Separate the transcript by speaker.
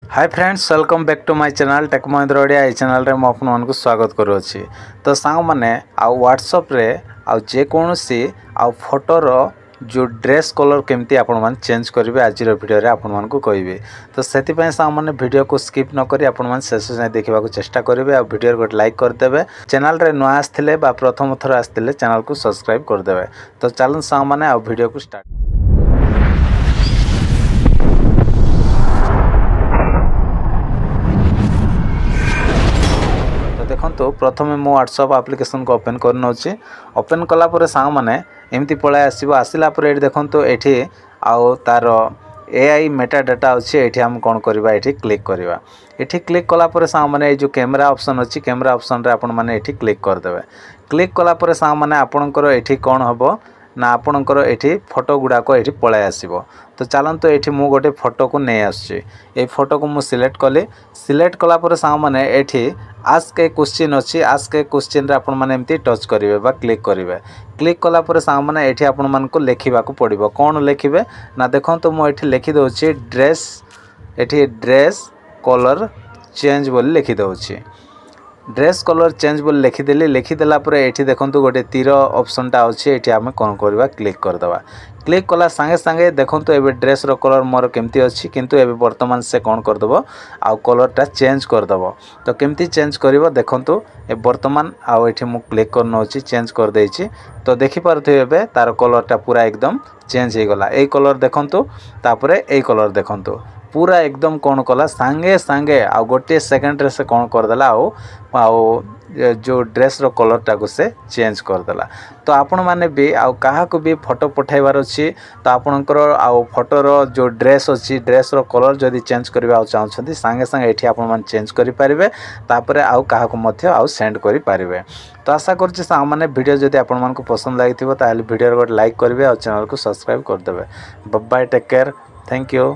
Speaker 1: Hi friends, welcome back to my channel tech Mahindra Odia. ये channel रे मैं आपको स्वागत करुँची। तो सांग मैंने व्हाट्सएप रे आउ जेकोसी फोटोर जो ड्रेस कलर केमती आपण चेंज करेंगे आज वीडियो रे आपण मानकु कहबे। तो से सांग मैंने वीडियो को स्किप न करी आपण मान शेष जाए देखा चेष्टा करेंगे। आ वीडियो गोटे लाइक करदे, चैनल रे नुआ आसते प्रथम थर आसते चैनल को सब्सक्राइब करदे। तो चलन सांग मैंने वीडियो को स्टार्ट। देखो प्रथम मो व्हाट्सएप एप्लिकेशन को ओपन करना। ओपन कलापर सांग मैंने एमती पलाई आसला ये देखो ये आउ तार एआई मेटा डाटा अच्छे ये आम कौन करवा ये क्लिक करवा। ये क्लिक कलापर सांग मैंने जो कैमरा ऑप्शन अच्छी कैमरा ऑप्शन रे आपण मैंने ये क्लिक करदे। क्लिक कलापर सांग मैंने आपणकर ये कौन हम ना आपणकर ये फोटो गुड़ाक ये पलाई आसो। तो चलते ये मु गोटे फोटो को नहीं आसुची। फोटो को मुझे सिलेक्ट कली। सिलेक्ट कलापर सांग मैंने ये आस्क ए क्वेश्चन अच्छी। आस्क ए क्वेश्चन रे आपण माने एमती टच करेंगे बा क्लिक करेंगे। क्लिक कलापर सांग मैंने ये आपण मानको लिखा पड़ो। कौन लिखे ना देखो तो मुझे लिखी दौची ड्रेस। ये ड्रेस कलर चेंज बोली लिखी दौची। ड्रेस कलर चेंज बोली लिखिदेली। लिखिदेला ये देखो गोटे तीर ऑप्शनटा अच्छे ये आम कौन करवा क्लिक करदे। क्लिक कला सांगे सांगे देखो तो ये ड्रेस रो कलर मोर केमती अच्छी किंतु एबे वर्तमान से कौन करदब आ कलरटा चेंज करदब। तो केमती चेंज करिवो देखो ए वर्तमान आउ ये मु क्लिक करना चेंज कर देछि। तो देखि पारथि एबे तार कलरटा पूरा एकदम चेंज हो गला। ए कलर देखो तापरे ए कलर देखो पूरा एकदम कौन कला सांगे सांगे आ गोटे सेकेंड रे से कौन करदेला आउ जो ड्रेस रो कलरटा को से चेंज करदेला। तो आपण माने भी आउ काहा को भी फोटो पठाइबार अच्छी। तो आपणकर आउ फोटोर जो ड्रेस अच्छी ड्रेस रो कलर जदि चेंज करबा चाहछंती सांगे सांगे एठी आपण मान चेंज करि पारिबे। तापरे आउ काहा को मध्य आउ सेंड करि पारिबे। तो आशा करछि सा माने वीडियो जदि आपण मान को पसंद लागिथिबो ताले वीडियो को लाइक करिवे और चैनल को सब्सक्राइब कर देबे। Bye bye, take care, thank you.